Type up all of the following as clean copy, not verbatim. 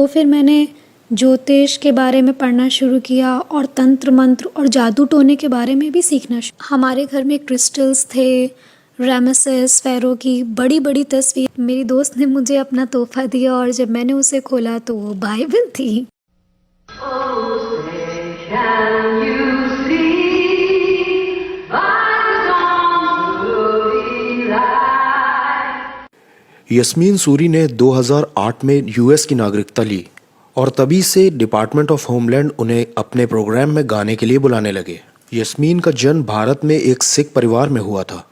तो फिर मैंने ज्योतिष के बारे में पढ़ना शुरू किया और तंत्र मंत्र और जादू टोने के बारे में भी सीखना हमारे घर में क्रिस्टल्स थे, रामेसेस फेरो की बड़ी बड़ी तस्वीर। मेरी दोस्त ने मुझे अपना तोहफा दिया और जब मैंने उसे खोला तो वो बाइबल थी। यस्मीन सूरी ने 2008 में यूएस की नागरिकता ली और तभी से डिपार्टमेंट ऑफ होमलैंड उन्हें अपने प्रोग्राम में गाने के लिए बुलाने लगे। यस्मीन का जन्म भारत में एक सिख परिवार में हुआ था।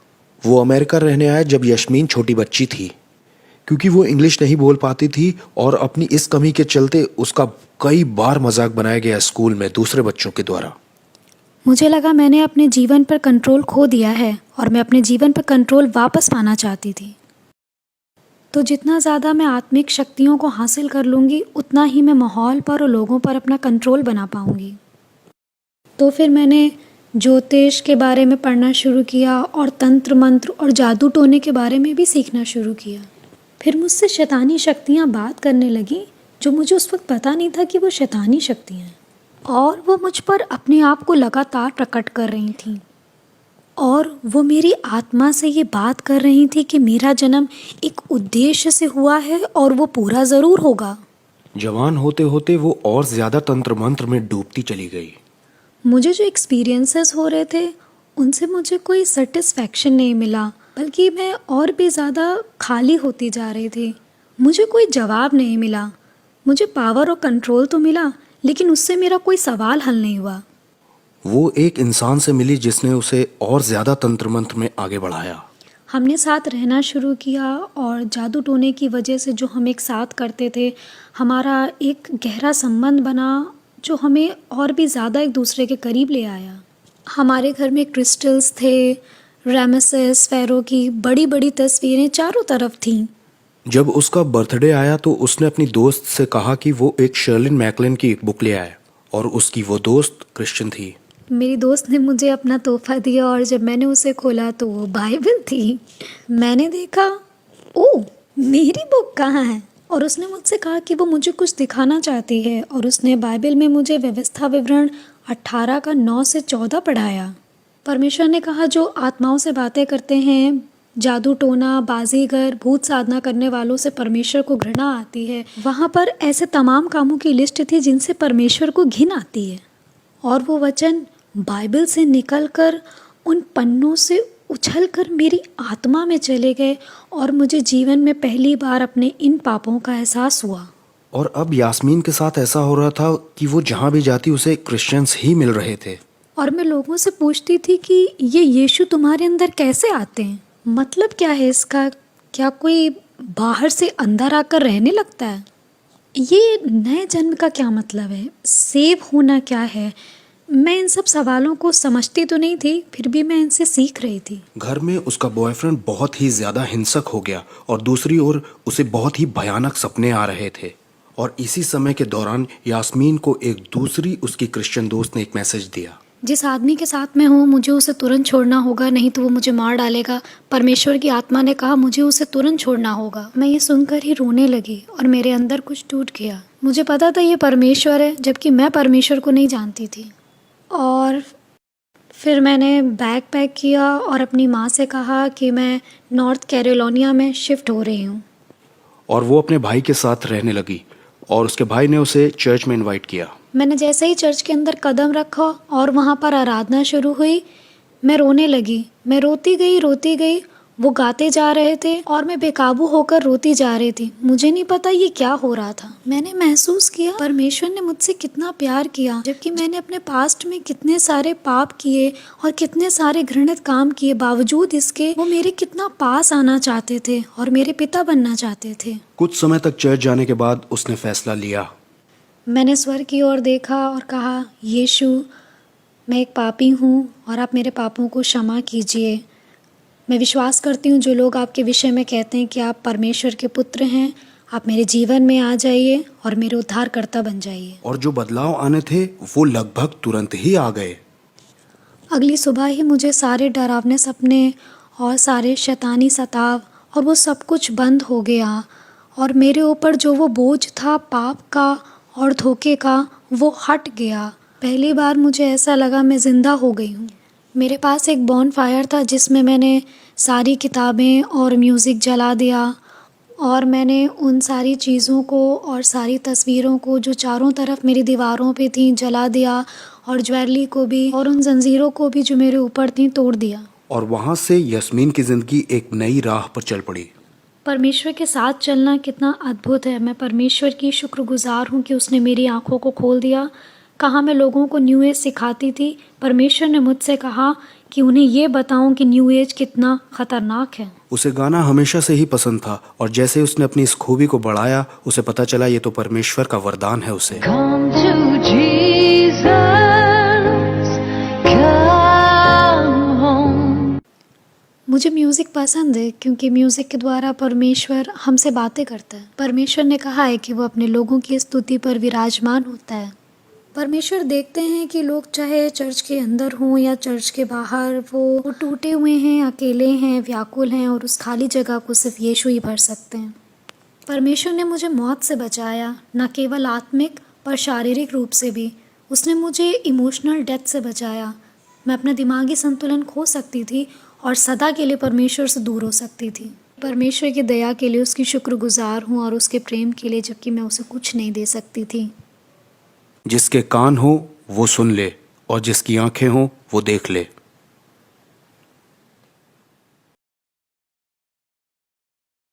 वो अमेरिका रहने आए जब यस्मीन छोटी बच्ची थी। क्योंकि वो इंग्लिश नहीं बोल पाती थी और अपनी इस कमी के चलते उसका कई बार मजाक बनाया गया स्कूल में दूसरे बच्चों के द्वारा। मुझे लगा मैंने अपने जीवन पर कंट्रोल खो दिया है और मैं अपने जीवन पर कंट्रोल वापस पाना चाहती थी। तो जितना ज़्यादा मैं आत्मिक शक्तियों को हासिल कर लूँगी उतना ही मैं माहौल पर और लोगों पर अपना कंट्रोल बना पाऊँगी। तो फिर मैंने ज्योतिष के बारे में पढ़ना शुरू किया और तंत्र मंत्र और जादू टोने के बारे में भी सीखना शुरू किया। फिर मुझसे शैतानी शक्तियाँ बात करने लगी जो मुझे उस वक्त पता नहीं था कि वो शैतानी शक्तियाँ हैं, और वो मुझ पर अपने आप को लगातार प्रकट कर रही थीं। और वो मेरी आत्मा से ये बात कर रही थी कि मेरा जन्म एक उद्देश्य से हुआ है और वो पूरा ज़रूर होगा। जवान होते होते वो और ज़्यादा तंत्र मंत्र में डूबती चली गई। मुझे जो एक्सपीरियंसेस हो रहे थे उनसे मुझे कोई सेटिस्फैक्शन नहीं मिला, बल्कि मैं और भी ज़्यादा खाली होती जा रही थी। मुझे कोई जवाब नहीं मिला। मुझे पावर और कंट्रोल तो मिला, लेकिन उससे मेरा कोई सवाल हल नहीं हुआ। वो एक इंसान से मिली जिसने उसे और ज़्यादा तंत्र मंत्र में आगे बढ़ाया। हमने साथ रहना शुरू किया और जादू टोने की वजह से जो हम एक साथ करते थे, हमारा एक गहरा संबंध बना जो हमें और भी ज़्यादा एक दूसरे के करीब ले आया। हमारे घर में क्रिस्टल्स थे, रामेसेस फेरो की बड़ी बड़ी तस्वीरें चारों तरफ थीं। जब उसका बर्थडे आया तो उसने अपनी दोस्त से कहा कि वो एक शर्लिन मैकलिन की बुक ले आए, और उसकी वो दोस्त क्रिश्चियन थी। मेरी दोस्त ने मुझे अपना तोहफा दिया और जब मैंने उसे खोला तो वो बाइबल थी। मैंने देखा, ओह मेरी बुक कहाँ है, और उसने मुझसे कहा कि वो मुझे कुछ दिखाना चाहती है, और उसने बाइबल में मुझे व्यवस्था विवरण 18 का 9 से 14 पढ़ाया। परमेश्वर ने कहा जो आत्माओं से बातें करते हैं, जादू टोना, बाजीगर, भूत साधना करने वालों से परमेश्वर को घृणा आती है। वहाँ पर ऐसे तमाम कामों की लिस्ट थी जिनसे परमेश्वर को घिन आती है। और वो वचन बाइबल से निकलकर उन पन्नों से उछलकर मेरी आत्मा में चले गए और मुझे जीवन में पहली बार अपने इन पापों का एहसास हुआ। और अब यास्मीन के साथ ऐसा हो रहा था कि वो जहाँ भी जाती उसे क्रिश्चियंस ही मिल रहे थे। और मैं लोगों से पूछती थी कि ये यीशु तुम्हारे अंदर कैसे आते हैं, मतलब क्या है इसका, क्या कोई बाहर से अंदर आकर रहने लगता है, ये नए जन्म का क्या मतलब है, सेव होना क्या है। मैं इन सब सवालों को समझती तो नहीं थी, फिर भी मैं इनसे सीख रही थी। घर में उसका बॉयफ्रेंड बहुत ही ज्यादा हिंसक हो गया और दूसरी ओर उसे बहुत ही भयानक सपने आ रहे थे। और इसी समय के दौरान यास्मीन को एक दूसरी उसकी क्रिश्चियन दोस्त ने एक मैसेज दिया, जिस आदमी के साथ मैं हूँ मुझे उसे तुरंत छोड़ना होगा, नहीं तो वो मुझे मार डालेगा। परमेश्वर की आत्मा ने कहा मुझे उसे तुरंत छोड़ना होगा। मैं ये सुनकर ही रोने लगी और मेरे अंदर कुछ टूट गया। मुझे पता था ये परमेश्वर है, जबकि मैं परमेश्वर को नहीं जानती थी। और फिर मैंने बैग पैक किया और अपनी माँ से कहा कि मैं नॉर्थ कैरोलिना में शिफ्ट हो रही हूँ। और वो अपने भाई के साथ रहने लगी और उसके भाई ने उसे चर्च में इनवाइट किया। मैंने जैसे ही चर्च के अंदर कदम रखा और वहाँ पर आराधना शुरू हुई, मैं रोने लगी। मैं रोती गई। वो गाते जा रहे थे और मैं बेकाबू होकर रोती जा रही थी। मुझे नहीं पता ये क्या हो रहा था। मैंने महसूस किया परमेश्वर ने मुझसे कितना प्यार किया, जबकि मैंने अपने पास्ट में कितने सारे पाप किए और कितने सारे घृणित काम किए, बावजूद इसके वो मेरे कितना पास आना चाहते थे और मेरे पिता बनना चाहते थे। कुछ समय तक चर्च जाने के बाद उसने फैसला लिया। मैंने स्वर की ओर देखा और कहा, यीशु मैं एक पापी हूँ और आप मेरे पापों को क्षमा कीजिए। मैं विश्वास करती हूँ जो लोग आपके विषय में कहते हैं कि आप परमेश्वर के पुत्र हैं, आप मेरे जीवन में आ जाइए और मेरे उद्धारकर्ता बन जाइए। और जो बदलाव आने थे वो लगभग तुरंत ही आ गए। अगली सुबह ही मुझे सारे डरावने सपने और सारे शैतानी सताव और वो सब कुछ बंद हो गया और मेरे ऊपर जो वो बोझ था पाप का और धोखे का वो हट गया। पहली बार मुझे ऐसा लगा मैं ज़िंदा हो गई हूँ। मेरे पास एक बॉन फायर था जिसमें मैंने सारी किताबें और म्यूज़िक जला दिया और मैंने उन सारी चीज़ों को और सारी तस्वीरों को जो चारों तरफ मेरी दीवारों पे थी जला दिया और ज्वेलरी को भी और उन जंजीरों को भी जो मेरे ऊपर थी तोड़ दिया। और वहाँ से यास्मीन की ज़िंदगी एक नई राह पर चल पड़ी। परमेश्वर के साथ चलना कितना अद्भुत है। मैं परमेश्वर की शुक्रगुजार हूँ कि उसने मेरी आंखों को खोल दिया। कहाँ मैं लोगों को न्यू एज सिखाती थी, परमेश्वर ने मुझसे कहा कि उन्हें ये बताऊं कि न्यू एज कितना ख़तरनाक है। उसे गाना हमेशा से ही पसंद था और जैसे उसने अपनी इस खूबी को बढ़ाया उसे पता चला ये तो परमेश्वर का वरदान है उसे। Come to Jesus, come home. मुझे म्यूज़िक पसंद है क्योंकि म्यूज़िक के द्वारा परमेश्वर हमसे बातें करता है। परमेश्वर ने कहा है कि वो अपने लोगों की स्तुति पर विराजमान होता है। परमेश्वर देखते हैं कि लोग चाहे चर्च के अंदर हों या चर्च के बाहर, वो टूटे हुए हैं, अकेले हैं, व्याकुल हैं और उस खाली जगह को सिर्फ यीशु ही भर सकते हैं। परमेश्वर ने मुझे मौत से बचाया, न केवल आत्मिक पर शारीरिक रूप से भी। उसने मुझे इमोशनल डेथ से बचाया। मैं अपना दिमागी संतुलन खो सकती थी और सदा के लिए परमेश्वर से दूर हो सकती थी। परमेश्वर की दया के लिए उसकी शुक्रगुजार हूँ और उसके प्रेम के लिए, जबकि मैं उसे कुछ नहीं दे सकती थी। जिसके कान हो वो सुन ले और जिसकी आंखें हो वो देख ले।